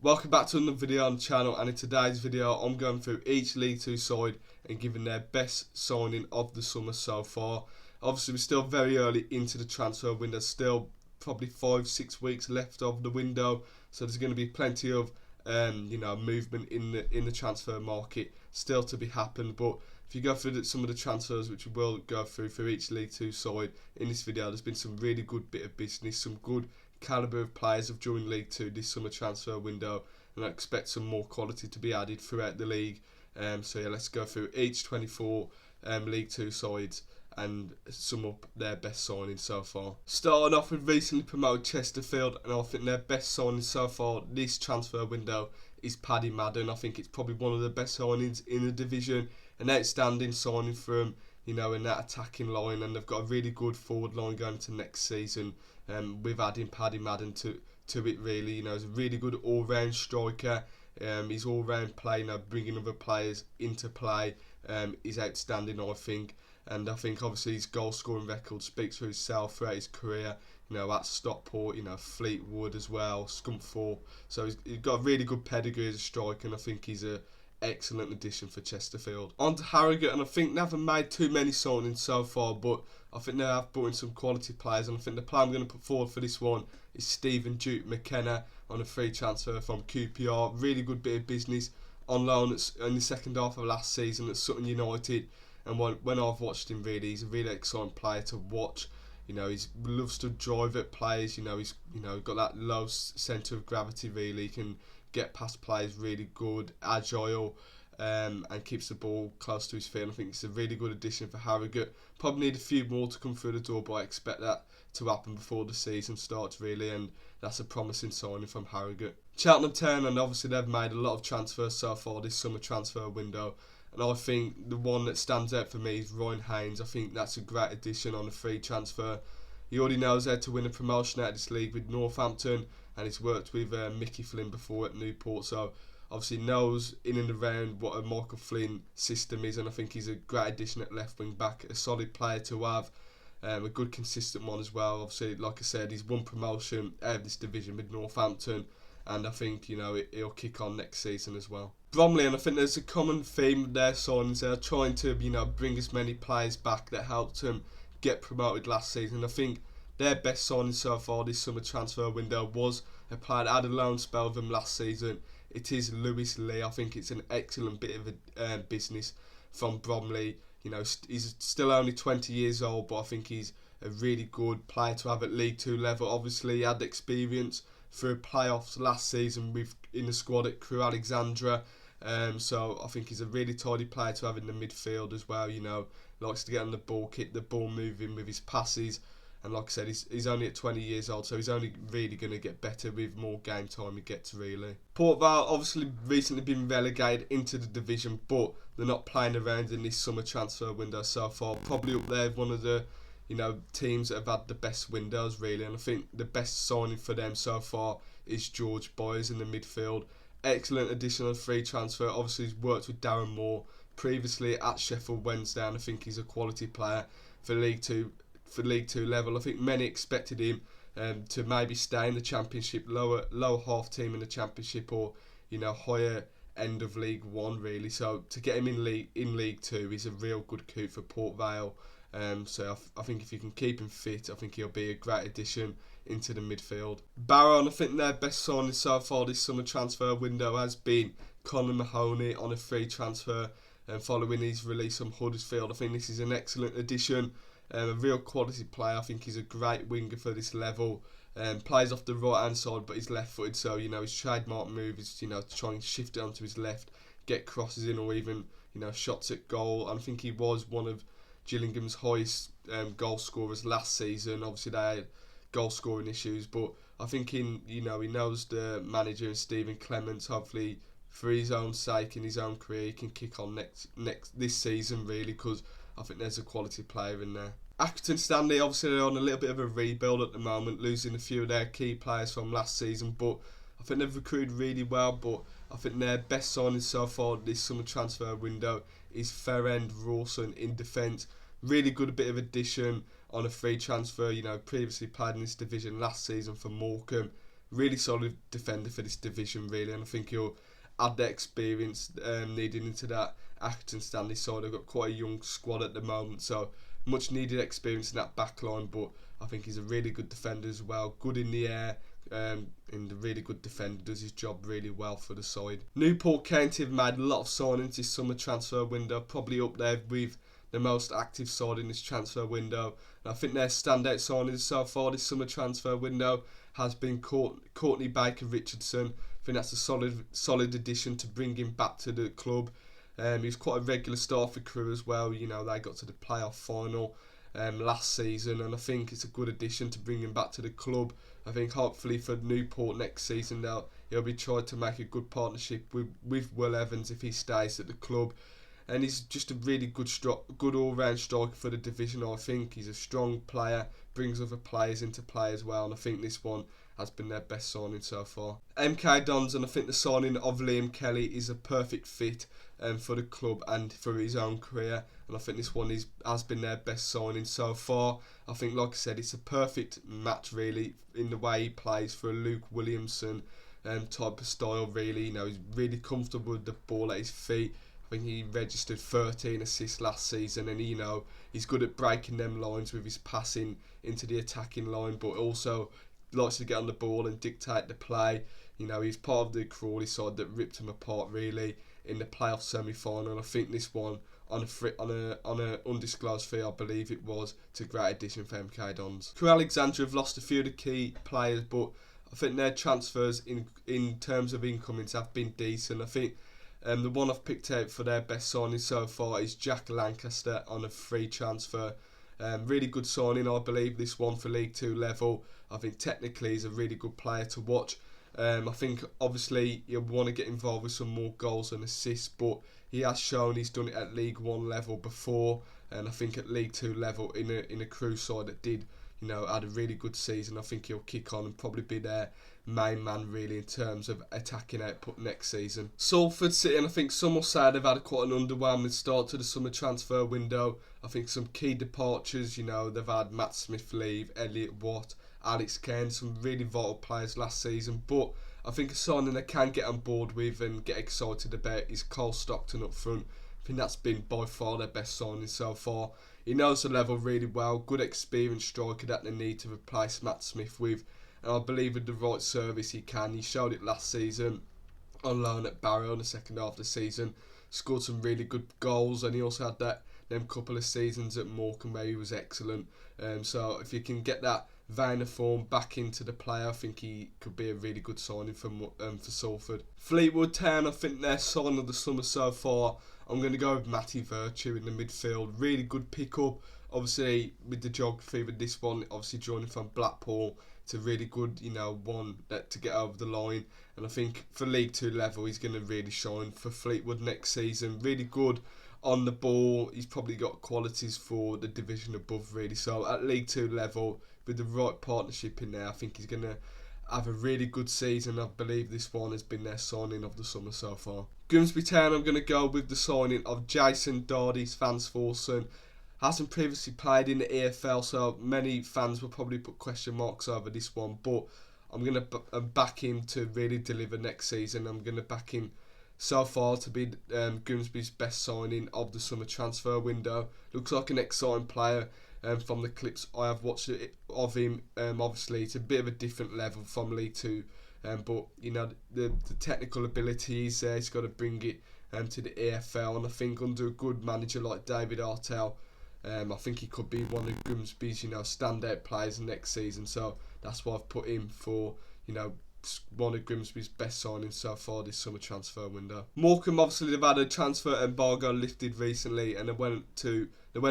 Welcome back to another video on the channel, and in today's video I'm going through each League 2 side and giving their best signing of the summer so far. Obviously we're still very early into the transfer window, still probably 5-6 weeks left of the window, so there's going to be plenty of movement in the transfer market still to be happened. But if you go through some of the transfers, which we will go through for each League 2 side in this video, there's been some really good bit of business, some good calibre of players have joined League 2 this summer transfer window, and I expect some more quality to be added throughout the league. So yeah, let's go through each 24 League 2 sides and sum up their best signings so far. Starting off with recently promoted Chesterfield, and I think their best signing so far this transfer window is Paddy Madden. I think it's probably one of the best signings in the division, an outstanding signing from in that attacking line, and they've got a really good forward line going into next season. With adding Paddy Madden to it, really, he's a really good all-round striker. His all-round play, bringing other players into play, is outstanding, I think. And I think obviously his goal-scoring record speaks for himself throughout his career. At Stockport, Fleetwood as well, Scunthorpe. So he's got a really good pedigree as a striker, and I think he's a excellent addition for Chesterfield. On to Harrogate, and I think they haven't made too many signings so far, but I think they have brought in some quality players, and I think the player I'm going to put forward for this one is Stephen Duke McKenna on a free transfer from QPR. Really good bit of business on loan in the second half of last season at Sutton United, and when I've watched him, really, he's a really exciting player to watch. He loves to drive at players. He's got that low centre of gravity. Really, he can get past players, really good, agile, and keeps the ball close to his feet. I think it's a really good addition for Harrogate. Probably need a few more to come through the door, but I expect that to happen before the season starts, really, and that's a promising signing from Harrogate. Cheltenham Town, and obviously they've made a lot of transfers so far this summer transfer window, and I think the one that stands out for me is Ryan Haynes. I think that's a great addition on a free transfer. He already knows how to win a promotion out of this league with Northampton, and he's worked with Mickey Flynn before at Newport, so obviously knows in and around what a Michael Flynn system is, and I think he's a great addition at left wing back, a solid player to have, a good consistent one as well. Obviously, like I said, he's won promotion out of this division with Northampton, and I think he'll kick on next season as well. Bromley, and I think there's a common theme with their signings. They're trying to bring as many players back that helped them get promoted last season. I think their best signing so far this summer transfer window was a player that had a loan spell with them last season. It is Lewis Lee. I think it's an excellent bit of a business from Bromley. He's still only 20 years old, but I think he's a really good player to have at League 2 level. Obviously, he had experience through playoffs last season in the squad at Crewe Alexandra. So I think he's a really tidy player to have in the midfield as well. Likes to get on the ball, keep the ball moving with his passes. And like I said, he's only at 20 years old, so he's only really going to get better with more game time he gets, really. Port Vale obviously recently been relegated into the division, but they're not playing around in this summer transfer window so far. Probably up there, one of the teams that have had the best windows, really. And I think the best signing for them so far is George Boyes in the midfield. Excellent additional free transfer. Obviously, he's worked with Darren Moore previously at Sheffield Wednesday, and I think he's a quality player for League 2 level. I think many expected him to maybe stay in the Championship, lower half team in the Championship, or higher end of League 1, really. So to get him in League 2 is a real good coup for Port Vale. So I think if you can keep him fit, I think he'll be a great addition into the midfield. Barrow, and I think their best signing so far this summer transfer window has been Conor Mahoney on a free transfer, following his release from Huddersfield. I think this is an excellent addition. A real quality player. I think he's a great winger for this level. Plays off the right hand side, but he's left footed, so his trademark move is to try and shift it onto his left, get crosses in, or even shots at goal. And I think he was one of Gillingham's highest goal scorers last season. Obviously they had goal scoring issues, but I think he knows the manager and Stephen Clements. Hopefully for his own sake and his own career, he can kick on this season, really, because I think there's a quality player in there. Accrington Stanley, obviously they're on a little bit of a rebuild at the moment, losing a few of their key players from last season, but I think they've recruited really well. But I think their best signing so far this summer transfer window is Ferend Rawson in defence. Really good bit of addition on a free transfer. Previously played in this division last season for Morecambe. really solid defender for this division, really, and I think he'll add that experience needed into that Accrington Stanley side. They've got quite a young squad at the moment, so much needed experience in that back line, but I think he's a really good defender as well, good in the air, and a really good defender, does his job really well for the side. Newport County have made a lot of signings this summer transfer window, probably up there with the most active side in this transfer window. And I think their standout signings so far this summer transfer window has been Courtney Baker-Richardson. I think that's a solid addition to bring him back to the club. He was quite a regular star for Crewe as well. You know, they got to the playoff final last season, and I think it's a good addition to bring him back to the club. I think hopefully for Newport next season he'll be trying to make a good partnership with Will Evans if he stays at the club. And he's just a really good all-round striker for the division. I think he's a strong player, brings other players into play as well, and I think this one has been their best signing so far. MK Dons, and I think the signing of Liam Kelly is a perfect fit for the club and for his own career, and I think this one has been their best signing so far. I think, like I said, it's a perfect match really in the way he plays for a Luke Williamson type of style, really. You know, he's really comfortable with the ball at his feet. I think he registered 13 assists last season, and he's good at breaking them lines with his passing into the attacking line, but also likes to get on the ball and dictate the play. You know, he's part of the Crawley side that ripped him apart really in the playoff semi-final, and I think this one on a undisclosed fee, I believe it was, it's a great addition for MK Dons. Crewe Alexandra have lost a few of the key players, but I think their transfers in terms of incomings have been decent. I think the one I've picked out for their best signing so far is Jack Lancaster on a free transfer. Really good signing, I believe, this one for League 2 level. I think technically he's a really good player to watch. I think obviously he'll want to get involved with some more goals and assists, but he has shown he's done it at League 1 level before, and I think at League 2 level in a Crewe side that did, you know, had a really good season. I think he'll kick on and probably be their main man really in terms of attacking output next season. Salford City, and I think some will say they've had quite an underwhelming start to the summer transfer window. I think some key departures, you know, they've had Matt Smith leave, Elliot Watt, Alex Cairn, some really vital players last season, but I think a signing they can get on board with and get excited about is Cole Stockton up front. I think that's been by far their best signing so far. He knows the level really well, good experienced striker that they need to replace Matt Smith with, and I believe with the right service he can. He showed it last season on loan at Barrow in the second half of the season, scored some really good goals, and he also had them couple of seasons at Morecambe where he was excellent. So if you can get that vein of form back into the player, I think he could be a really good signing for Salford. Fleetwood Town, I think their sign of the summer so far, I'm going to go with Matty Virtue in the midfield. Really good pickup. Obviously, with the geography with this one, obviously joining from Blackpool, it's a really good, you know, one to get over the line. And I think for League 2 level, he's going to really shine for Fleetwood next season. Really good on the ball. He's probably got qualities for the division above, really. So at League 2 level, with the right partnership in there, I think he's going to have a really good season. I believe this one has been their signing of the summer so far. Grimsby Town, I'm going to go with the signing of Jason Dardy's Fansforsen. Hasn't previously played in the EFL, so many fans will probably put question marks over this one, but I'm going to back him to really deliver next season. I'm going to back him so far to be Grimsby's best signing of the summer transfer window. Looks like an exciting player. From the clips I have watched of him, obviously it's a bit of a different level from League 2, but you know the technical ability is there. He's got to bring it to the EFL, and I think under a good manager like David Artell, I think he could be one of Grimsby's, you know, standout players next season. So that's why I've put him for, you know, one of Grimsby's best signings so far this summer transfer window. Morecambe, obviously they've had a transfer embargo lifted recently, and they went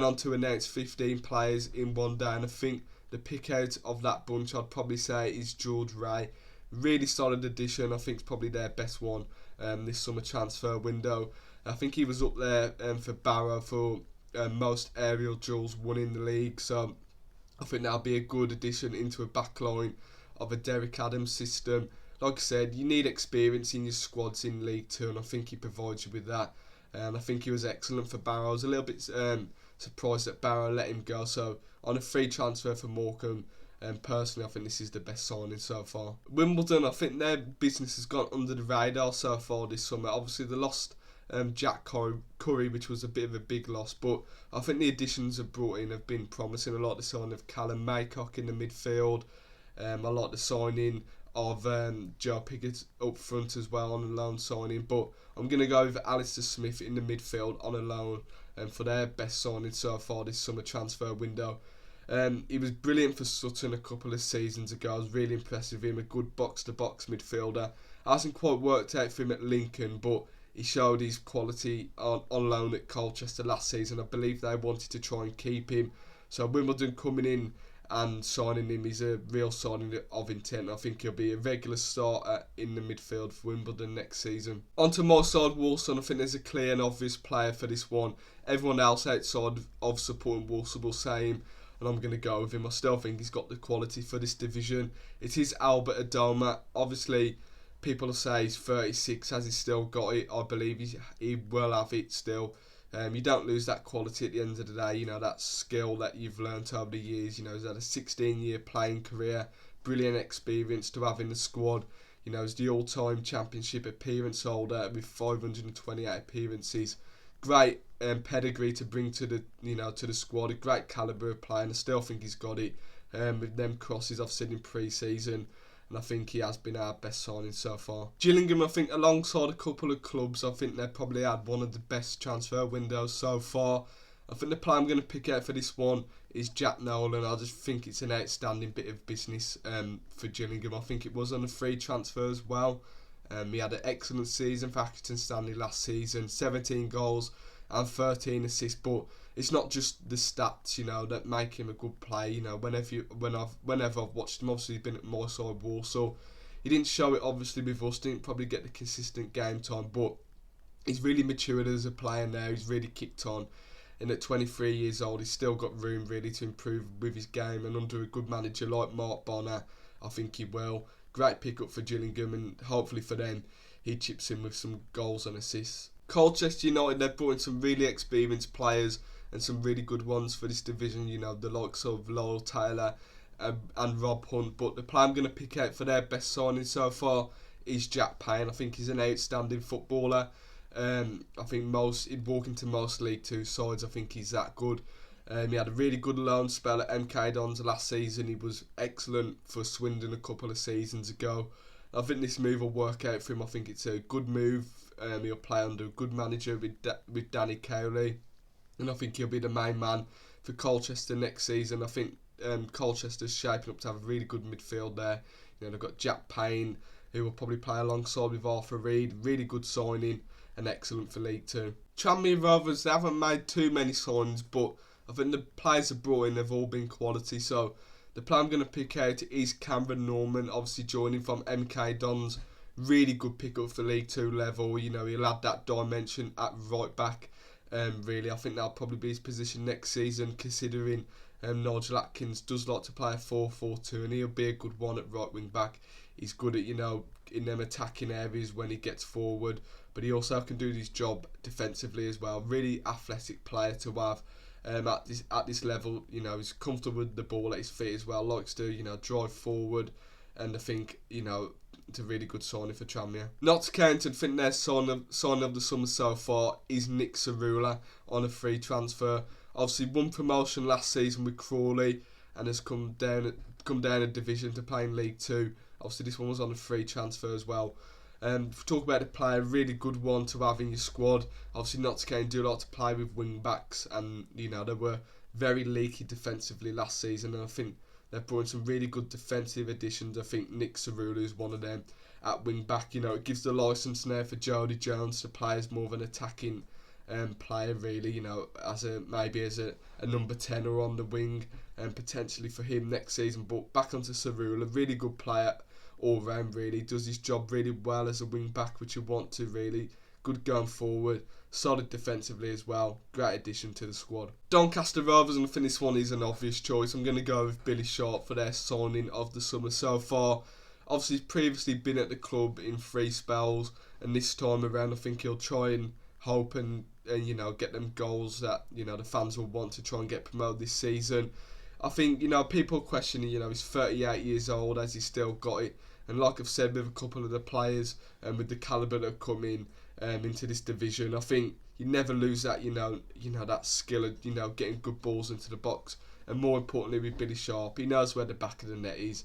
on to announce 15 players in one day, and I think the pick out of that bunch I'd probably say is George Ray. Really solid addition. I think it's probably their best one this summer transfer window. I think he was up there for Barrow for most aerial duels won in the league, so I think that'll be a good addition into a backline of a Derek Adams system. Like I said, you need experience in your squads in League 2, and I think he provides you with that. And I think he was excellent for Barrow. I was a little bit surprised that Barrow let him go. So on a free transfer for Morecambe, And personally, I think this is the best signing so far. Wimbledon, I think their business has gone under the radar so far this summer. Obviously, they lost Jack Curry, which was a bit of a big loss, but I think the additions have brought in have been promising. I like the signing of Callum Maycock in the midfield. I like the signing of Joe Pickett up front as well on a loan signing, but I'm going to go with Alistair Smith in the midfield on a loan for their best signing so far this summer transfer window. He was brilliant for Sutton a couple of seasons ago. I was really impressed with him, a good box-to-box midfielder. Hasn't quite worked out for him at Lincoln, but he showed his quality on loan at Colchester last season. I believe they wanted to try and keep him. So Wimbledon coming in and signing him is a real signing of intent. I think he'll be a regular starter in the midfield for Wimbledon next season. On to my side, Walsall. I think there's a clear and obvious player for this one. Everyone else outside of supporting Walsall will say him, and I'm going to go with him. I still think he's got the quality for this division. It is Albert Adoma. Obviously, people will say he's 36. Has he still got it? I believe he will have it still. You don't lose that quality at the end of the day, that skill that you've learnt over the years. He's had a 16-year playing career, brilliant experience to have in the squad. He's the all-time championship appearance holder with 528 appearances. Great pedigree to bring to the squad, a great calibre of player, and I still think he's got it with them crosses I've seen in pre-season. And I think he has been our best signing so far. Gillingham, I think, alongside a couple of clubs, I think they've probably had one of the best transfer windows so far. I think the player I'm going to pick out for this one is Jack Nolan. I just think it's an outstanding bit of business for Gillingham. I think it was on a free transfer as well. He had an excellent season for Accrington Stanley last season, 17 goals and 13 assists, but it's not just the stats, that make him a good player. Whenever I've watched him, obviously he's been at my side, Walsall. He didn't show it obviously with us, didn't probably get the consistent game time, but he's really matured as a player now. He's really kicked on, and at 23 years old, he's still got room really to improve with his game, and under a good manager like Mark Bonner, I think he will. Great pick-up for Gillingham, and hopefully for them, he chips in with some goals and assists. Colchester United, they've brought in some really experienced players and some really good ones for this division, the likes of Lowell Taylor and Rob Hunt. But the player I'm going to pick out for their best signing so far is Jack Payne. I think he's an outstanding footballer. I think he'd walk into most League Two sides. I think he's that good. He had a really good loan spell at MK Dons last season. He was excellent for Swindon a couple of seasons ago. I think this move will work out for him. I think it's a good move. He'll play under a good manager with Danny Cowley, and I think he'll be the main man for Colchester next season. I think Colchester's shaping up to have a really good midfield there. They've got Jack Payne, who will probably play alongside with Arthur Reed. Really good signing and excellent for League Two. Tranmere Rovers, they haven't made too many signings, but I think the players they've brought in have all been quality. So the player I'm going to pick out is Cameron Norman, obviously joining from MK Dons. Really good pick-up for League Two level. He'll add that dimension at right back. Really, I think that'll probably be his position next season, considering Nigel Atkins does like to play a 4-4-2, and he'll be a good one at right wing back. He's good at in them attacking areas when he gets forward, but he also can do his job defensively as well. Really athletic player to have at this level. He's comfortable with the ball at his feet as well. Likes to drive forward, and I think it's a really good signing for Tranmere. Not to count, I think their sign of the summer so far is Nick Cerula on a free transfer. Obviously won promotion last season with Crawley and has come down a division to play in League Two. Obviously this one was on a free transfer as well. Talk about the player, really good one to have in your squad. Obviously Notts County do like to play with wing backs, and they were very leaky defensively last season, and I think they've brought in some really good defensive additions. I think Nick Cerula is one of them at wing back. It gives the licence now for Jody Jones to play as more of an attacking player, really. As a number 10 or on the wing, and potentially for him next season. But back onto Cerula, really good player all round. Really does his job really well as a wing back, which you want to really. Good going forward, solid defensively as well. Great addition to the squad. Doncaster Rovers, and I think this one is an obvious choice. I'm going to go with Billy Sharp for their signing of the summer so far. Obviously, he's previously been at the club in 3 spells, and this time around, I think he'll try and hope and get them goals that the fans will want to try and get promoted this season. I think, people questioning, he's 38 years old, has he still got it? And like I've said with a couple of the players and with the calibre that come in into this division, I think you never lose that, that skill of, getting good balls into the box. And more importantly with Billy Sharp, he knows where the back of the net is.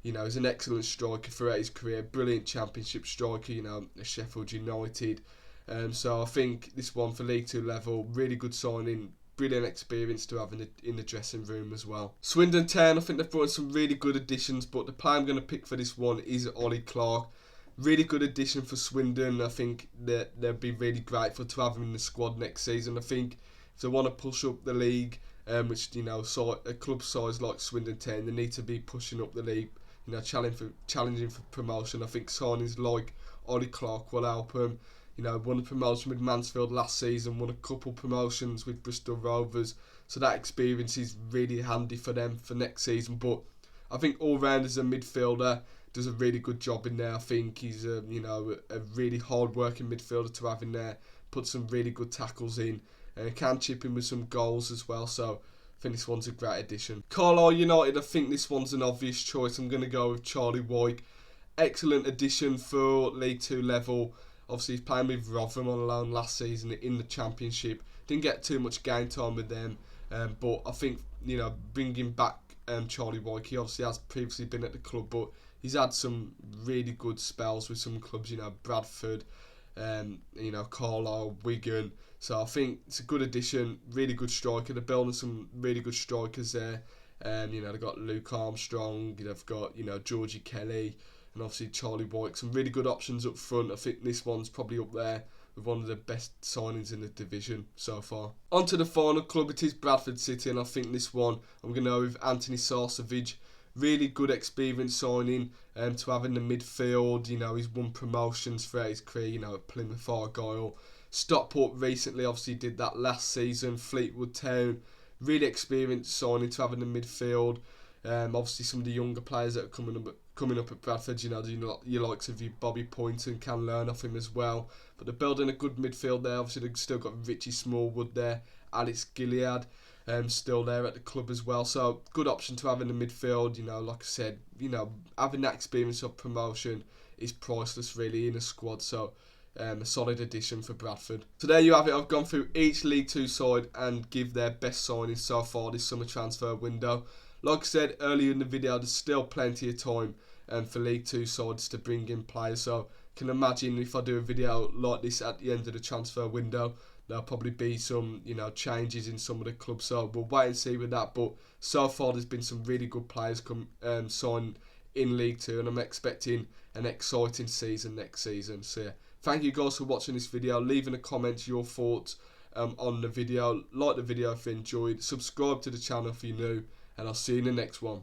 He's an excellent striker throughout his career, brilliant championship striker, at Sheffield United. So I think this one for League 2 level, really good signing, brilliant experience to have in the dressing room as well. Swindon Town, I think they've brought in some really good additions, but the player I'm going to pick for this one is Ollie Clark. Really good addition for Swindon. I think that they'll be really grateful to have him in the squad next season. I think if they want to push up the league, which a club size like Swindon Town, they need to be pushing up the league, challenging for promotion. I think signings like Ollie Clark will help them. Won a promotion with Mansfield last season, won a couple promotions with Bristol Rovers, so that experience is really handy for them for next season. But I think all round as a midfielder, does a really good job in there. I think he's a really hard working midfielder to have in there, put some really good tackles in, and can chip in with some goals as well, so I think this one's a great addition. Carlisle United, I think this one's an obvious choice. I'm going to go with Charlie White. Excellent addition for League 2 level. Obviously, he's playing with Rotherham on loan last season in the Championship. Didn't get too much game time with them, but I think, bringing back Charlie White, he obviously has previously been at the club, but he's had some really good spells with some clubs, Bradford, Carlisle, Wigan. So I think it's a good addition, really good striker. They're building some really good strikers there. They've got Luke Armstrong, they've got, Georgie Kelly, and obviously Charlie White. Some really good options up front. I think this one's probably up there with one of the best signings in the division so far. On to the final club, it is Bradford City, and I think this one, I'm going to go with Anthony Sarcevic. Really good experience signing to have in the midfield. He's won promotions throughout his career, at Plymouth Argyle. Stockport recently obviously did that last season. Fleetwood Town, really experienced signing to have in the midfield. Obviously some of the younger players that are coming up at Bradford, your likes of your Bobby Poynton can learn off him as well. But they're building a good midfield there. Obviously they've still got Richie Smallwood there, Alex Gilead still there at the club as well. So good option to have in the midfield. Like I said, having that experience of promotion is priceless really in a squad. So a solid addition for Bradford. So there you have it. I've gone through each League 2 side and give their best signings so far this summer transfer window. Like I said earlier in the video, there's still plenty of time for League 2 sides to bring in players. So I can imagine if I do a video like this at the end of the transfer window, there'll probably be some, changes in some of the clubs. So we'll wait and see with that. But so far, there's been some really good players signed in League 2, and I'm expecting an exciting season next season. So yeah, thank you guys for watching this video. Leave in the comments your thoughts on the video. Like the video if you enjoyed. Subscribe to the channel if you're new, and I'll see you in the next one.